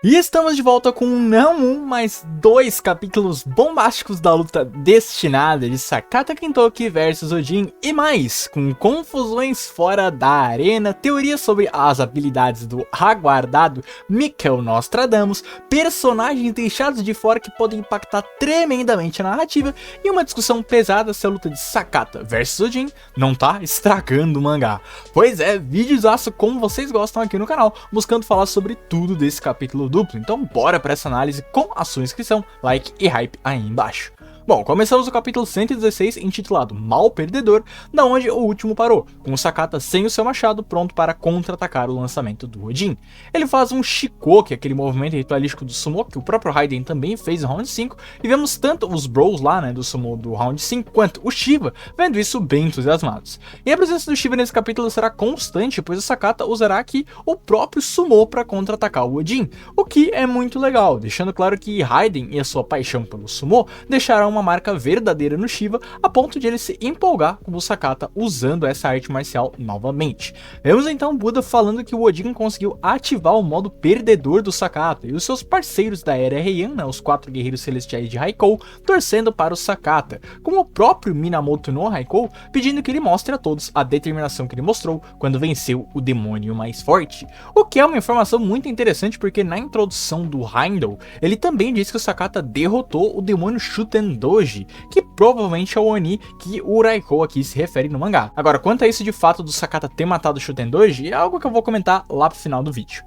E estamos de volta com não um, mas dois capítulos bombásticos da luta destinada de Sakata Kintoki versus Odin e mais, com confusões fora da arena, teorias sobre as habilidades do aguardado Mikkel Nostradamus, personagens deixados de fora que podem impactar tremendamente a narrativa e uma discussão pesada se a luta de Sakata versus Odin não tá estragando o mangá. Pois é, videozaço como vocês gostam aqui no canal, buscando falar sobre tudo desse capítulo duplo, então bora para essa análise com a sua inscrição, like e hype aí embaixo. Bom, começamos o capítulo 116 intitulado Mal Perdedor, da onde o último parou, com o Sakata sem o seu machado pronto para contra-atacar o lançamento do Odin. Ele faz um Shikoku, aquele movimento ritualístico do sumo que o próprio Raiden também fez no round 5, e vemos tanto os bros lá, do sumo do round 5, quanto o Shiva, vendo isso bem entusiasmados. E a presença do Shiva nesse capítulo será constante, pois o Sakata usará aqui o próprio sumo para contra-atacar o Odin, o que é muito legal, deixando claro que Raiden e a sua paixão pelo sumo deixarão uma marca verdadeira no Shiva, a ponto de ele se empolgar com o Sakata usando essa arte marcial novamente. Vemos então Buda falando que o Odin conseguiu ativar o modo perdedor do Sakata, e os seus parceiros da Era Heian, os 4 guerreiros celestiais de Haikou, torcendo para o Sakata, como o próprio Minamoto no Haikou, pedindo que ele mostre a todos a determinação que ele mostrou quando venceu o demônio mais forte. O que é uma informação muito interessante, porque na introdução do Heimdall, ele também disse que o Sakata derrotou o demônio Shutendoji, que provavelmente é o Oni que o Raikou aqui se refere no mangá. Agora, quanto a isso de fato do Sakata ter matado o Shutendoji, é algo que eu vou comentar lá pro final do vídeo.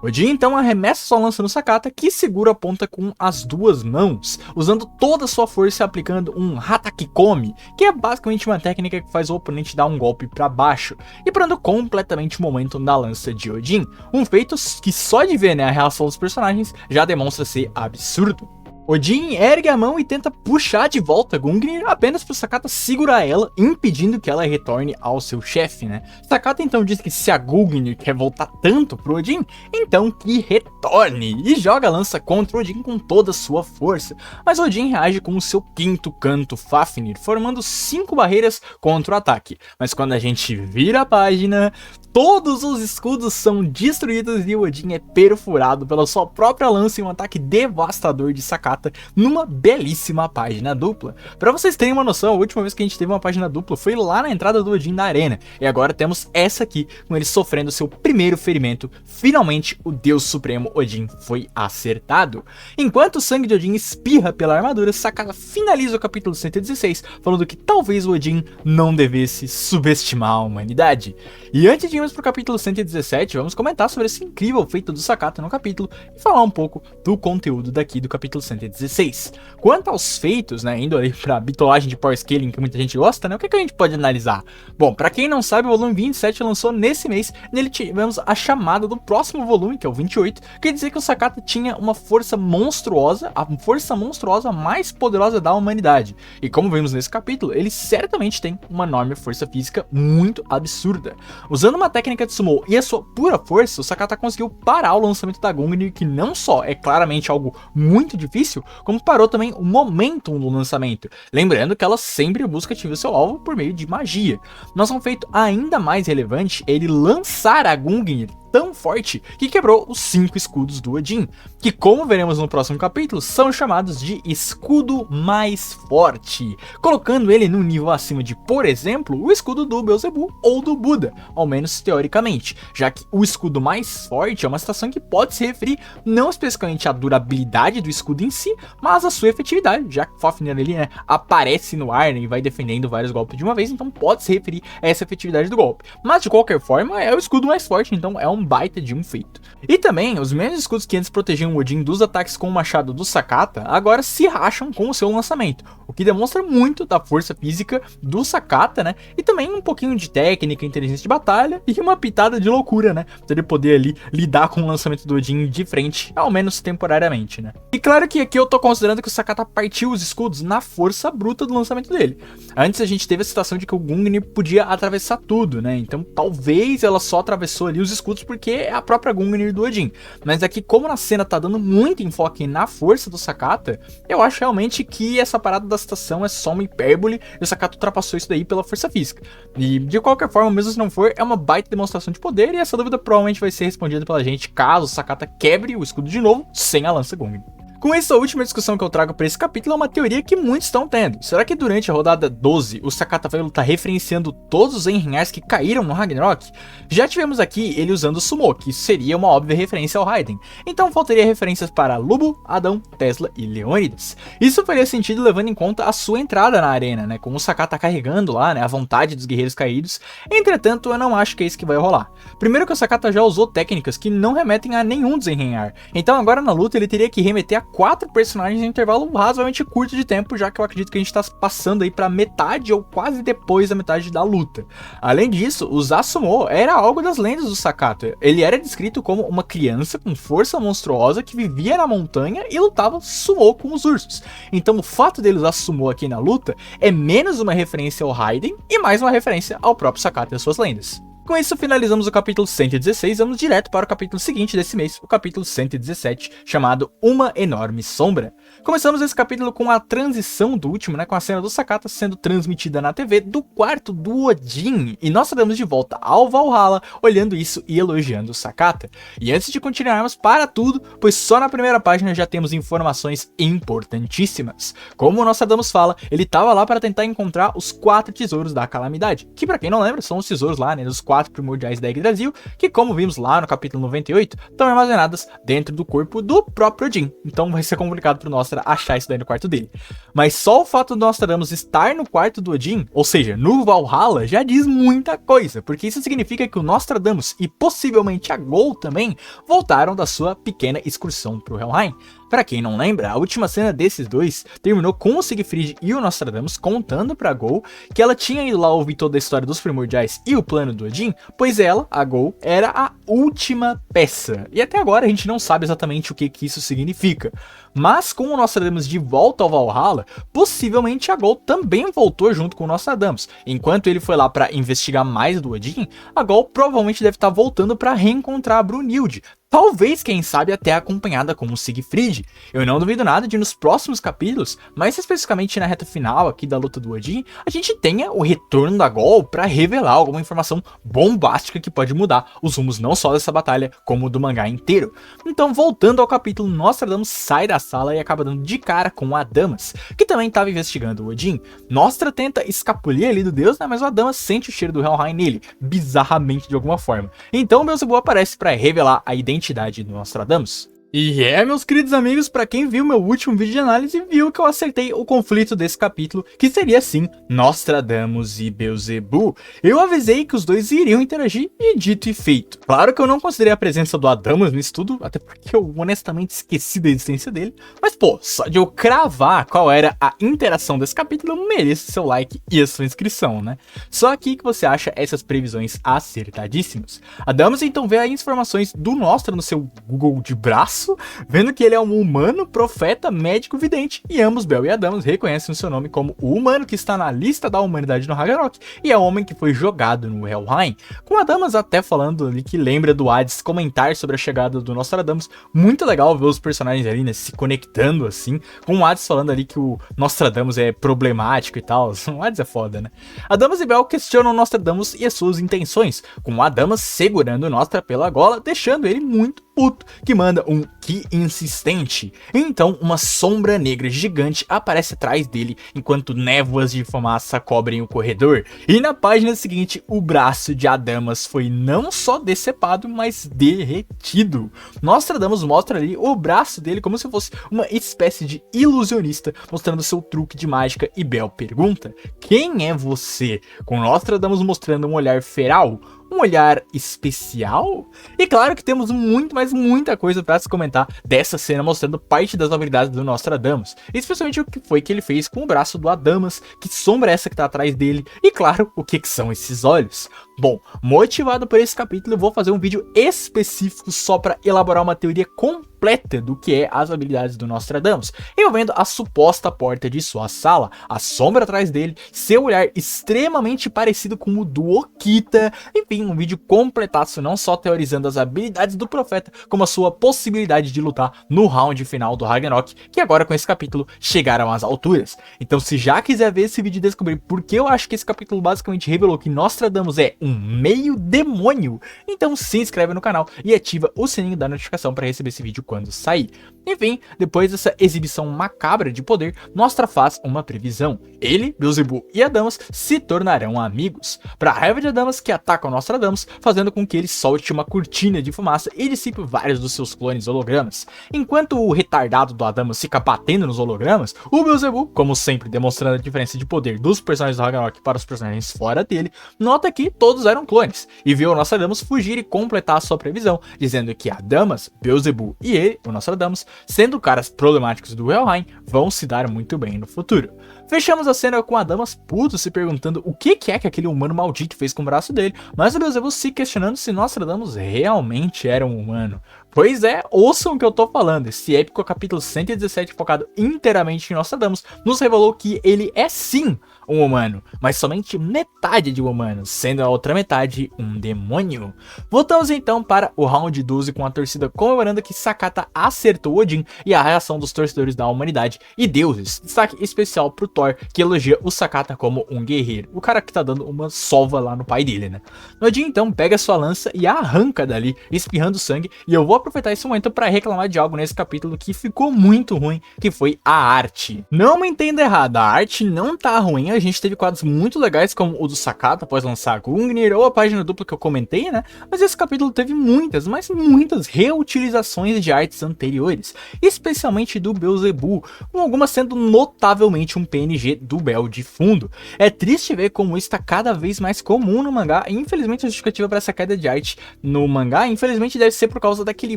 Odin então arremessa sua lança no Sakata, que segura a ponta com as duas mãos, usando toda a sua força e aplicando um Hatakikomi, que é basicamente uma técnica que faz o oponente dar um golpe para baixo, e parando completamente o momentum da lança de Odin, um feito que só de ver a reação dos personagens já demonstra ser absurdo. Odin ergue a mão e tenta puxar de volta Gungnir apenas para o Sakata segurar ela, impedindo que ela retorne ao seu chefe, Sakata então diz que se a Gungnir quer voltar tanto pro Odin, então que retorne, e joga a lança contra Odin com toda a sua força, mas Odin reage com o seu quinto canto Fafnir, formando 5 barreiras contra o ataque, mas quando a gente vira a página, todos os escudos são destruídos e o Odin é perfurado pela sua própria lança em um ataque devastador de Sakata numa belíssima página dupla. Para vocês terem uma noção, a última vez que a gente teve uma página dupla foi lá na entrada do Odin da arena, e agora temos essa aqui com ele sofrendo seu primeiro ferimento. Finalmente o Deus Supremo Odin foi acertado. Enquanto o sangue de Odin espirra pela armadura, Sakata finaliza o capítulo 116 falando que talvez o Odin não devesse subestimar a humanidade. E antes de irmos para o capítulo 117, vamos comentar sobre esse incrível feito do Sakata no capítulo e falar um pouco do conteúdo daqui do capítulo 116. Quanto aos feitos, indo ali pra bitolagem de power scaling que muita gente gosta, o que a gente pode analisar? Bom, pra quem não sabe, o volume 27 lançou nesse mês, nele tivemos a chamada do próximo volume, que é o 28, quer dizer que o Sakata tinha uma força monstruosa, a força monstruosa mais poderosa da humanidade, e como vimos nesse capítulo, ele certamente tem uma enorme força física muito absurda. Usando uma técnica de sumo e a sua pura força, o Sakata conseguiu parar o lançamento da Gungnir, que não só é claramente algo muito difícil, como parou também o momentum do lançamento, lembrando que ela sempre busca atingir seu alvo por meio de magia. Mas um feito ainda mais relevante é ele lançar a Gungnir tão forte que quebrou os 5 escudos do Odin, que como veremos no próximo capítulo, são chamados de escudo mais forte, colocando ele num nível acima de, por exemplo, o escudo do Beelzebub ou do Buda, ao menos teoricamente, já que o escudo mais forte é uma citação que pode se referir não especificamente à durabilidade do escudo em si, mas à sua efetividade, já que Fafnir ali aparece no ar e vai defendendo vários golpes de uma vez, então pode se referir a essa efetividade do golpe, mas de qualquer forma é o escudo mais forte, então é um baita de um feito. E também, os mesmos escudos que antes protegiam o Odin dos ataques com o machado do Sakata, agora se racham com o seu lançamento, o que demonstra muito da força física do Sakata, e também um pouquinho de técnica, inteligência de batalha e uma pitada de loucura, pra ele poder ali lidar com o lançamento do Odin de frente, ao menos temporariamente, E claro que aqui eu tô considerando que o Sakata partiu os escudos na força bruta do lançamento dele. Antes a gente teve a situação de que o Gungnir podia atravessar tudo, então talvez ela só atravessou ali os escudos porque é a própria Gungnir do Odin. Mas aqui, como na cena tá dando muito enfoque na força do Sakata, eu acho realmente que essa parada da citação é só uma hipérbole e o Sakata ultrapassou isso daí pela força física. E de qualquer forma, mesmo se não for, é uma baita demonstração de poder e essa dúvida provavelmente vai ser respondida pela gente caso o Sakata quebre o escudo de novo sem a lança Gungnir. Com isso, a última discussão que eu trago para esse capítulo é uma teoria que muitos estão tendo. Será que durante a rodada 12, o Sakata vai lutar referenciando todos os Einherjars que caíram no Ragnarok? Já tivemos aqui ele usando o Sumo, que seria uma óbvia referência ao Raiden. Então faltaria referências para Lubo, Adão, Tesla e Leônidas. Isso faria sentido levando em conta a sua entrada na arena, né? Com o Sakata carregando lá, né, a vontade dos guerreiros caídos. Entretanto, eu não acho que é isso que vai rolar. Primeiro que o Sakata já usou técnicas que não remetem a nenhum dos Einherjar. Então agora na luta ele teria que remeter a 4 personagens em intervalo razoavelmente curto de tempo, já que eu acredito que a gente está passando aí para metade ou quase depois da metade da luta. Além disso, usar Sumo era algo das lendas do Sakata. Ele era descrito como uma criança com força monstruosa que vivia na montanha e lutava Sumo com os ursos. Então o fato dele usar Sumo aqui na luta é menos uma referência ao Raiden e mais uma referência ao próprio Sakata e as suas lendas. Com isso, finalizamos o capítulo 116 e vamos direto para o capítulo seguinte desse mês, o capítulo 117, chamado Uma Enorme Sombra. Começamos esse capítulo com a transição do último, né, com a cena do Sakata sendo transmitida na TV do quarto do Odin, e nós estamos de volta ao Valhalla, olhando isso e elogiando o Sakata. E antes de continuarmos, para tudo, pois só na primeira página já temos informações importantíssimas. Como o Nostradamus fala, ele estava lá para tentar encontrar os 4 tesouros da calamidade, que para quem não lembra, são os tesouros lá, né, dos 4 primordiais da Yggdrasil, que como vimos lá no capítulo 98, estão armazenadas dentro do corpo do próprio Odin. Então vai ser complicado pro Nostra achar isso daí no quarto dele. Mas só o fato do Nostradamus estar no quarto do Odin, ou seja, no Valhalla, já diz muita coisa, porque isso significa que o Nostradamus e possivelmente a Gol também voltaram da sua pequena excursão pro Helheim. Pra quem não lembra, a última cena desses dois terminou com o Siegfried e o Nostradamus contando pra Gol que ela tinha ido lá ouvir toda a história dos primordiais e o plano do Odin, pois ela, a Gol, era a última peça. E até agora a gente não sabe exatamente o que isso significa. Mas com o Nostradamus de volta ao Valhalla, possivelmente a Gol também voltou junto com o Nostradamus. Enquanto ele foi lá pra investigar mais do Odin, a Gol provavelmente deve estar voltando pra reencontrar a Brunhilde. Talvez, quem sabe, até acompanhada como Siegfried. Eu não duvido nada de nos próximos capítulos, mais especificamente na reta final aqui da luta do Odin, a gente tenha o retorno da Gol para revelar alguma informação bombástica que pode mudar os rumos não só dessa batalha, como do mangá inteiro. Então, voltando ao capítulo, Nostradamus sai da sala e acaba dando de cara com Adamas, que também estava investigando o Odin. Nostra tenta escapulir ali do deus, né, mas o Adamas sente o cheiro do Helheim nele, bizarramente de alguma forma. Então, Beelzebub aparece para revelar a identidade do Nostradamus. E meus queridos amigos, pra quem viu meu último vídeo de análise, viu que eu acertei o conflito desse capítulo, que seria sim Nostradamus e Beelzebub. Eu avisei que os dois iriam interagir e dito e feito. Claro que eu não considerei a presença do Adamas nisso tudo, até porque eu honestamente esqueci da existência dele. Mas pô, só de eu cravar qual era a interação desse capítulo, eu mereço seu like e a sua inscrição, né? Só aqui que você acha essas previsões acertadíssimas. Adamas então vê as informações do Nostra no seu Google de braço, vendo que ele é um humano, profeta, médico, vidente, e ambos, Bel e Adamas, reconhecem o seu nome como o humano que está na lista da humanidade no Ragnarok, e é o homem que foi jogado no Helheim, com Adamas até falando ali que lembra do Hades comentar sobre a chegada do Nostradamus. Muito legal ver os personagens ali, né, se conectando assim, com o Hades falando ali que o Nostradamus é problemático e tal. O Hades é foda, né? Adamas e Bel questionam o Nostradamus e as suas intenções, com Adamas segurando o Nostra pela gola, deixando ele muito puto, que manda um que insistente. Então uma sombra negra gigante aparece atrás dele, enquanto névoas de fumaça cobrem o corredor. E na página seguinte, o braço de Adamas foi não só decepado, mas derretido. Nostradamus mostra ali o braço dele como se fosse uma espécie de ilusionista, mostrando seu truque de mágica, e Bel pergunta: quem é você? Com Nostradamus mostrando um olhar feral, um olhar especial? E claro que temos muito, mas muita coisa para se comentar dessa cena, mostrando parte das habilidades do Nostradamus, especialmente o que foi que ele fez com o braço do Adamas, que sombra é essa que tá atrás dele, e claro, o que são esses olhos. Bom, motivado por esse capítulo, eu vou fazer um vídeo específico só para elaborar uma teoria completa do que é as habilidades do Nostradamus, envolvendo a suposta porta de sua sala, a sombra atrás dele, seu olhar extremamente parecido com o do Okita, enfim, um vídeo completaço não só teorizando as habilidades do profeta, como a sua possibilidade de lutar no round final do Ragnarok, que agora com esse capítulo chegaram às alturas. Então se já quiser ver esse vídeo e descobrir por que eu acho que esse capítulo basicamente revelou que Nostradamus é um meio demônio, então se inscreve no canal e ativa o sininho da notificação para receber esse vídeo quando sair. Enfim, depois dessa exibição macabra de poder, Nostra faz uma previsão. Ele, Beelzebub e Adamas se tornarão amigos. Para a raiva de Adamas, que ataca o Nostradamus, fazendo com que ele solte uma cortina de fumaça e dissipe vários dos seus clones hologramas. Enquanto o retardado do Adamas fica batendo nos hologramas, o Beelzebub, como sempre demonstrando a diferença de poder dos personagens do Ragnarok para os personagens fora dele, nota que todos eram clones, e viu o Nostradamus fugir e completar a sua previsão, dizendo que Adamas, Beelzebub e ele, o Nostradamus, sendo caras problemáticos do Helheim, vão se dar muito bem no futuro. Fechamos a cena com Adamas puto se perguntando o que é que aquele humano maldito fez com o braço dele, mas o Beelzebub se questionando se Nostradamus realmente era um humano. Pois é, ouçam o que eu tô falando, esse épico capítulo 117 focado inteiramente em Nostradamus nos revelou que ele é sim um humano, mas somente metade de um humano, sendo a outra metade um demônio. Voltamos então para o round 12 com a torcida comemorando que Sakata acertou Odin e a reação dos torcedores da humanidade e deuses. Destaque especial pro Thor, que elogia o Sakata como um guerreiro, o cara que tá dando uma sova lá no pai dele, né? Odin então pega sua lança e a arranca dali, espirrando sangue, e eu vou aproveitar esse momento para reclamar de algo nesse capítulo que ficou muito ruim, que foi a arte. Não me entenda errado, a arte não tá ruim, a gente teve quadros muito legais como o do Sakata após lançar Gungnir ou a página dupla que eu comentei, né? Mas esse capítulo teve muitas, mas muitas reutilizações de artes anteriores, especialmente do Beelzebub, com algumas sendo notavelmente um PNG do Bel de fundo. É triste ver como isso está cada vez mais comum no mangá, e infelizmente a justificativa para essa queda de arte no mangá, infelizmente deve ser por causa daquele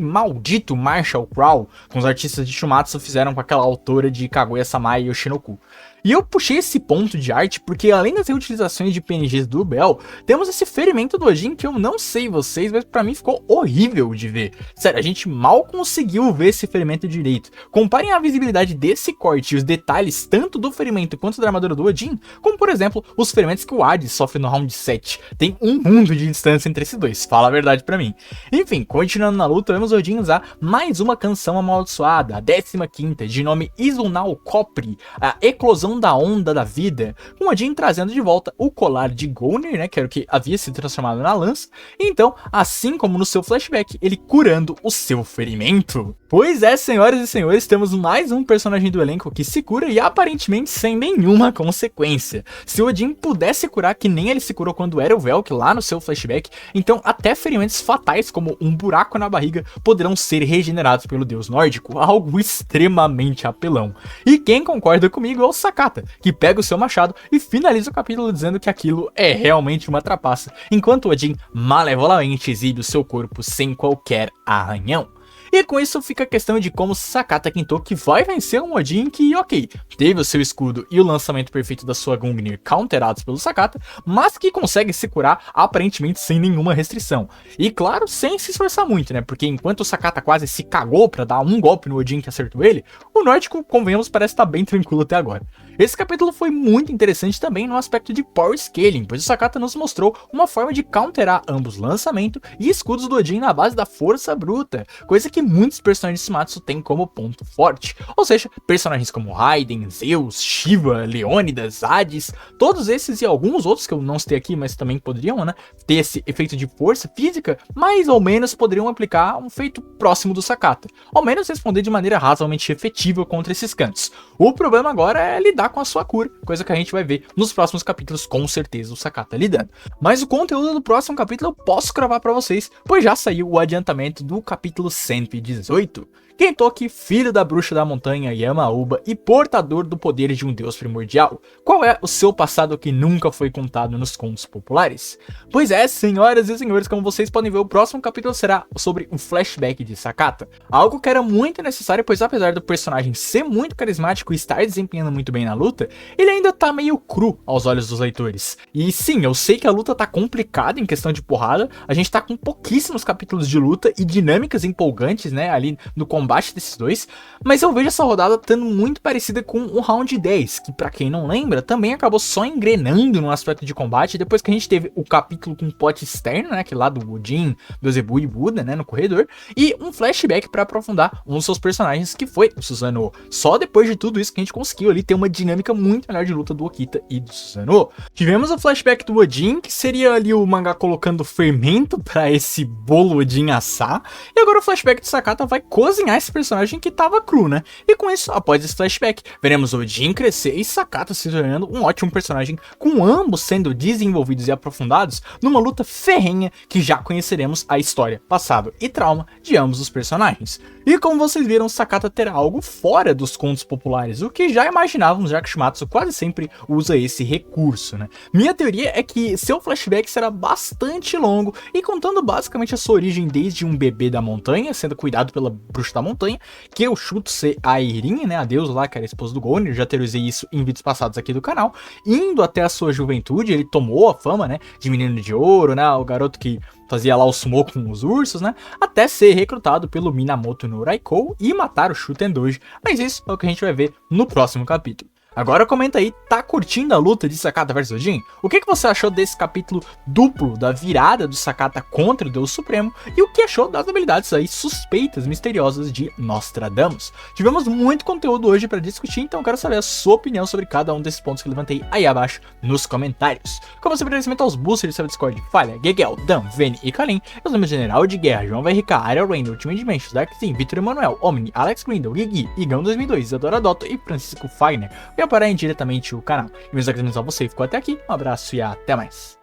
maldito Marshall Crow com os artistas de Shumatsu fizeram com aquela autora de Kaguya-sama e Yoshinoku. E eu puxei esse ponto de arte porque além das reutilizações de PNGs do Bel, temos esse ferimento do Odin que eu não sei vocês, mas pra mim ficou horrível de ver. Sério, a gente mal conseguiu ver esse ferimento direito. Comparem a visibilidade desse corte e os detalhes tanto do ferimento quanto da armadura do Odin, como por exemplo, os ferimentos que o Hades sofre no round 7. Tem um mundo de distância entre esses dois, fala a verdade pra mim. Enfim, continuando na luta, vemos Odin usar mais uma canção amaldiçoada, a 15ª, de nome Izunal Kopri, a eclosão da onda da vida, com Odin trazendo de volta o colar de Gungnir, né, que era o que havia se transformado na lança, e então, assim como no seu flashback, ele curando o seu ferimento. Pois é, senhoras e senhores, temos mais um personagem do elenco que se cura e aparentemente sem nenhuma consequência. Se Odin pudesse curar que nem ele se curou quando era o Velk lá no seu flashback, então até ferimentos fatais como um buraco na barriga poderão ser regenerados pelo deus nórdico, algo extremamente apelão. E quem concorda comigo é o Sakata, que pega o seu machado e finaliza o capítulo dizendo que aquilo é realmente uma trapaça, enquanto Odin malevolamente exibe o seu corpo sem qualquer arranhão. E com isso fica a questão de como Sakata Kinto que vai vencer um Odin que, ok, teve o seu escudo e o lançamento perfeito da sua Gungnir counterados pelo Sakata, mas que consegue se curar aparentemente sem nenhuma restrição. E claro, sem se esforçar muito, né? Porque enquanto o Sakata quase se cagou pra dar um golpe no Odin que acertou ele, o nórdico, convenhamos, parece estar bem tranquilo até agora. Esse capítulo foi muito interessante também no aspecto de power scaling, pois o Sakata nos mostrou uma forma de counterar ambos lançamento e escudos do Odin na base da força bruta, coisa que muitos personagens de Shumatsu têm como ponto forte, ou seja, personagens como Raiden, Zeus, Shiva, Leônidas, Hades, todos esses e alguns outros que eu não citei aqui, mas também poderiam, né, ter esse efeito de força física, mais ou menos poderiam aplicar um feito próximo do Sakata, ao menos responder de maneira razoavelmente efetiva contra esses cantos. O problema agora é lidar com a sua cura, coisa que a gente vai ver nos próximos capítulos, com certeza o Sakata lidando. Mas o conteúdo do próximo capítulo eu posso cravar pra vocês, pois já saiu o adiantamento do capítulo 118, Gentoki, filho da bruxa da montanha Yamauba e portador do poder de um deus primordial. Qual é o seu passado que nunca foi contado nos contos populares? Pois é, senhoras e senhores, como vocês podem ver, o próximo capítulo será sobre o flashback de Sakata. Algo que era muito necessário, pois apesar do personagem ser muito carismático e estar desempenhando muito bem na luta, ele ainda tá meio cru aos olhos dos leitores. E sim, eu sei que a luta tá complicada em questão de porrada, a gente tá com pouquíssimos capítulos de luta e dinâmicas empolgantes, né, ali no combate desses dois, mas eu vejo essa rodada estando muito parecida com o Round 10, que pra quem não lembra, também acabou só engrenando no aspecto de combate, depois que a gente teve o capítulo com pote externo, né, aquele lá do Odin, do Zebu e Buda, né, no corredor, e um flashback pra aprofundar um dos seus personagens, que foi o Susanoo. Só depois de tudo isso que a gente conseguiu ali ter uma dinâmica muito melhor de luta do Okita e do Susanoo. Tivemos o flashback do Odin, que seria ali o mangá colocando fermento pra esse bolo Odin assar, e agora o flashback de Sakata vai cozinhar esse personagem que tava cru, né? E com isso, após esse flashback, veremos Odin crescer e Sakata se tornando um ótimo personagem, com ambos sendo desenvolvidos e aprofundados numa luta ferrenha que já conheceremos a história, passado e trauma de ambos os personagens. E como vocês viram, Sakata terá algo fora dos contos populares, o que já imaginávamos, já que Shimatsu quase sempre usa esse recurso, né? Minha teoria é que seu flashback será bastante longo e contando basicamente a sua origem desde um bebê da montanha, sendo cuidado pela bruxa da montanha, que eu chuto ser a Irin, né, a deusa lá, que era a esposa do Gon, já teorizei isso em vídeos passados aqui do canal, indo até a sua juventude, ele tomou a fama, né, de menino de ouro, né, o garoto que fazia lá o sumo com os ursos, né, até ser recrutado pelo Minamoto no Raikou e matar o Shuten Doji, mas isso é o que a gente vai ver no próximo capítulo. Agora comenta aí, tá curtindo a luta de Sakata vs Odin? O que você achou desse capítulo duplo da virada do Sakata contra o Deus Supremo? E o que achou das habilidades aí suspeitas, misteriosas de Nostradamus? Tivemos muito conteúdo hoje para discutir, então eu quero saber a sua opinião sobre cada um desses pontos que levantei aí abaixo nos comentários. Como sempre, agradecimento aos boosters do server Discord, Falha, Gegel, Dan, Veni e Kalin, os membros General de Guerra, João VRK, Ariel Rain, Ultimate Dimensions, Darkzin, Vitor Emanuel, Omni, Alex Grindel, Gigi, Igão 2002, Isadora Dotto e Francisco Fagner. Apoiarem diretamente o canal. E meus agradecimentos a você que ficou até aqui, um abraço e até mais.